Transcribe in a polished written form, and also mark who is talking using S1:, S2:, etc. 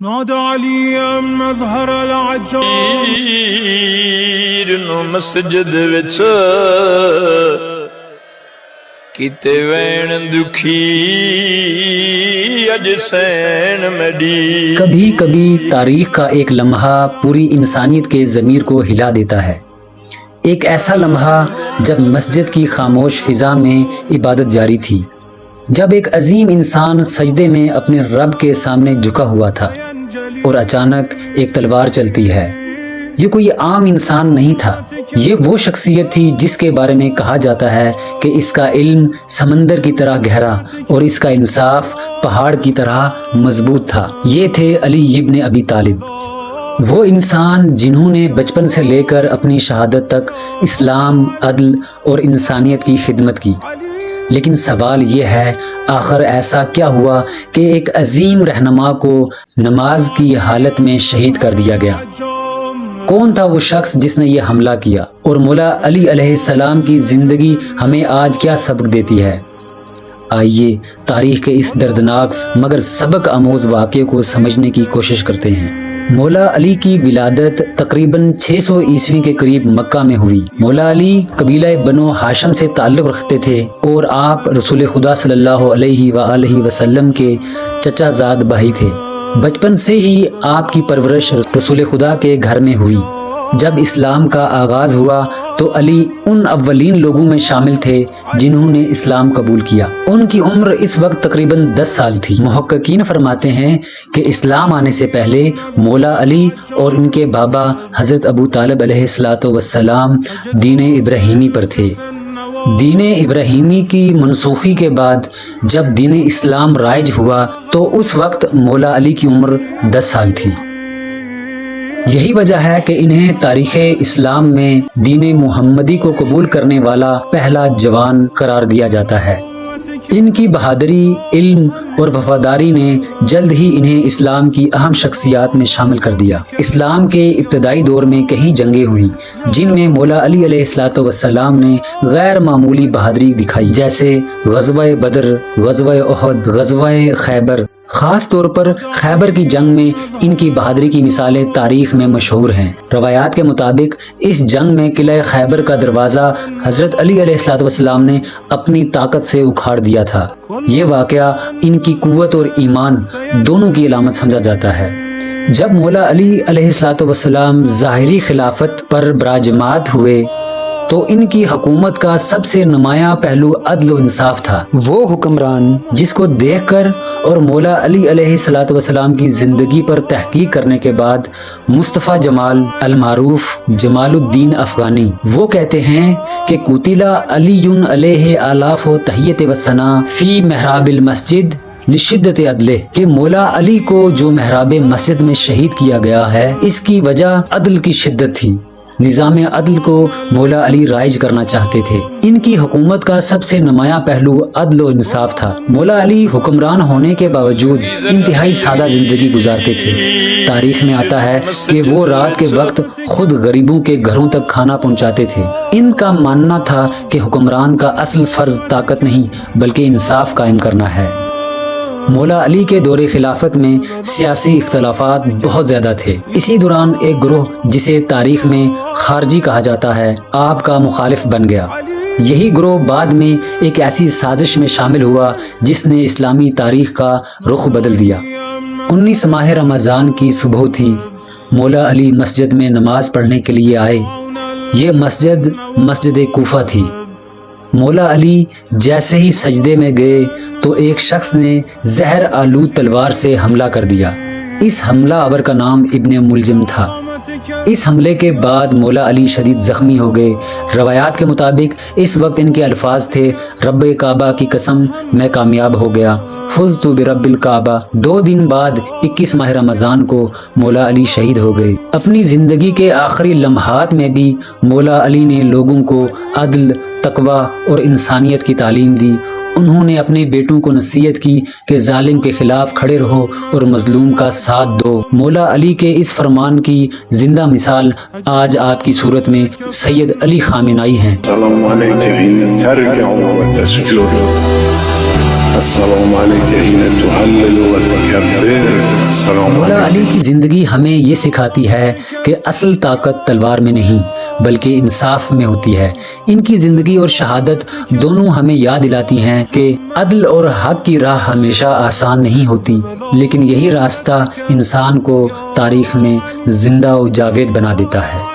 S1: نادى عليا مظهر العجاب
S2: مسجد وچ کیتے وین دکھی اج سین مڈی.
S3: کبھی کبھی تاریخ کا ایک لمحہ پوری انسانیت کے ضمیر کو ہلا دیتا ہے. ایک ایسا لمحہ جب مسجد کی خاموش فضا میں عبادت جاری تھی، جب ایک عظیم انسان سجدے میں اپنے رب کے سامنے جھکا ہوا تھا اور اچانک ایک تلوار چلتی ہے. یہ کوئی عام انسان نہیں تھا، یہ وہ شخصیت تھی جس کے بارے میں کہا جاتا ہے کہ اس کا علم سمندر کی طرح گہرا اور اس کا انصاف پہاڑ کی طرح مضبوط تھا. یہ تھے علی ابن ابی طالب، وہ انسان جنہوں نے بچپن سے لے کر اپنی شہادت تک اسلام، عدل اور انسانیت کی خدمت کی. لیکن سوال یہ ہے، آخر ایسا کیا ہوا کہ ایک عظیم رہنما کو نماز کی حالت میں شہید کر دیا گیا؟ کون تھا وہ شخص جس نے یہ حملہ کیا؟ اور مولا علی علیہ السلام کی زندگی ہمیں آج کیا سبق دیتی ہے؟ آئیے تاریخ کے اس دردناک مگر سبق آموز واقعے کو سمجھنے کی کوشش کرتے ہیں. مولا علی کی ولادت تقریباً 600 عیسوی کے قریب مکہ میں ہوئی. مولا علی قبیلہ بنو ہاشم سے تعلق رکھتے تھے اور آپ رسول خدا صلی اللہ علیہ وآلہ وسلم کے چچا زاد بھائی تھے. بچپن سے ہی آپ کی پرورش رسول خدا کے گھر میں ہوئی. جب اسلام کا آغاز ہوا تو علی ان اولین لوگوں میں شامل تھے جنہوں نے اسلام قبول کیا. ان کی عمر اس وقت تقریباً 10 سال تھی. محققین فرماتے ہیں کہ اسلام آنے سے پہلے مولا علی اور ان کے بابا حضرت ابو طالب علیہ السلام دین ابراہیمی پر تھے. دین ابراہیمی کی منسوخی کے بعد جب دین اسلام رائج ہوا تو اس وقت مولا علی کی عمر 10 سال تھی. یہی وجہ ہے کہ انہیں تاریخ اسلام میں دین محمدی کو قبول کرنے والا پہلا جوان قرار دیا جاتا ہے. ان کی بہادری، علم اور وفاداری نے جلد ہی انہیں اسلام کی اہم شخصیات میں شامل کر دیا. اسلام کے ابتدائی دور میں کئی جنگیں ہوئیں جن میں مولا علی علیہ السلام نے غیر معمولی بہادری دکھائی، جیسے غزوہ بدر، غزوہ احد، غزوہ خیبر. خاص طور پر خیبر کی جنگ میں ان کی بہادری کی مثالیں تاریخ میں مشہور ہیں. روایات کے مطابق اس جنگ میں قلعہ خیبر کا دروازہ حضرت علی علیہ السلام نے اپنی طاقت سے اکھاڑ دیا تھا. یہ واقعہ ان کی قوت اور ایمان دونوں کی علامت سمجھا جاتا ہے. جب مولا علی علیہ السلام ظاہری خلافت پر براجمات ہوئے تو ان کی حکومت کا سب سے نمایاں پہلو عدل و انصاف تھا. وہ حکمران جس کو دیکھ کر اور مولا علی علیہ السلام کی زندگی پر تحقیق کرنے کے بعد مصطفیٰ جمال المعروف جمال الدین افغانی وہ کہتے ہیں کہ قتل علی علیہ آلاف و تحیت و ثنا فی محراب المسجد لشدت عدلہ، کہ مولا علی کو جو محراب مسجد میں شہید کیا گیا ہے اس کی وجہ عدل کی شدت تھی. نظام عدل کو مولا علی رائج کرنا چاہتے تھے. ان کی حکومت کا سب سے نمایاں پہلو عدل و انصاف تھا. مولا علی حکمران ہونے کے باوجود انتہائی سادہ زندگی گزارتے تھے. تاریخ میں آتا ہے کہ وہ رات کے وقت خود غریبوں کے گھروں تک کھانا پہنچاتے تھے. ان کا ماننا تھا کہ حکمران کا اصل فرض طاقت نہیں بلکہ انصاف قائم کرنا ہے. مولا علی کے دور خلافت میں سیاسی اختلافات بہت زیادہ تھے. اسی دوران ایک گروہ جسے تاریخ میں خارجی کہا جاتا ہے آپ کا مخالف بن گیا. یہی گروہ بعد میں ایک ایسی سازش میں شامل ہوا جس نے اسلامی تاریخ کا رخ بدل دیا. 19 ماہ رمضان کی صبح تھی. مولا علی مسجد میں نماز پڑھنے کے لیے آئے. یہ مسجد کوفہ تھی. مولا علی جیسے ہی سجدے میں گئے تو ایک شخص نے زہر آلود تلوار سے حملہ کر دیا. اس حملہ آور کا نام ابن ملجم تھا. اس حملے کے بعد مولا علی شدید زخمی ہو گئے. روایات کے مطابق اس وقت ان کے الفاظ تھے، رب کعبہ کی قسم میں کامیاب ہو گیا، فزت برب الکعبہ. 2 دن بعد 21 ماہ رمضان کو مولا علی شہید ہو گئے. اپنی زندگی کے آخری لمحات میں بھی مولا علی نے لوگوں کو عدل، تقوی اور انسانیت کی تعلیم دی. انہوں نے اپنے بیٹوں کو نصیحت کی کہ ظالم کے خلاف کھڑے رہو اور مظلوم کا ساتھ دو. مولا علی کے اس فرمان کی زندہ مثال آج آپ کی صورت میں سید علی خامنائی ہیں.
S4: السلام علیکم ترجع و تسجد، السلام علیکم تحلل و تکبر.
S3: مولا علی کی زندگی ہمیں یہ سکھاتی ہے کہ اصل طاقت تلوار میں نہیں بلکہ انصاف میں ہوتی ہے۔ ان کی زندگی اور شہادت دونوں ہمیں یاد دلاتی ہیں کہ عدل اور حق کی راہ ہمیشہ آسان نہیں ہوتی، لیکن یہی راستہ انسان کو تاریخ میں زندہ و جاوید بنا دیتا ہے۔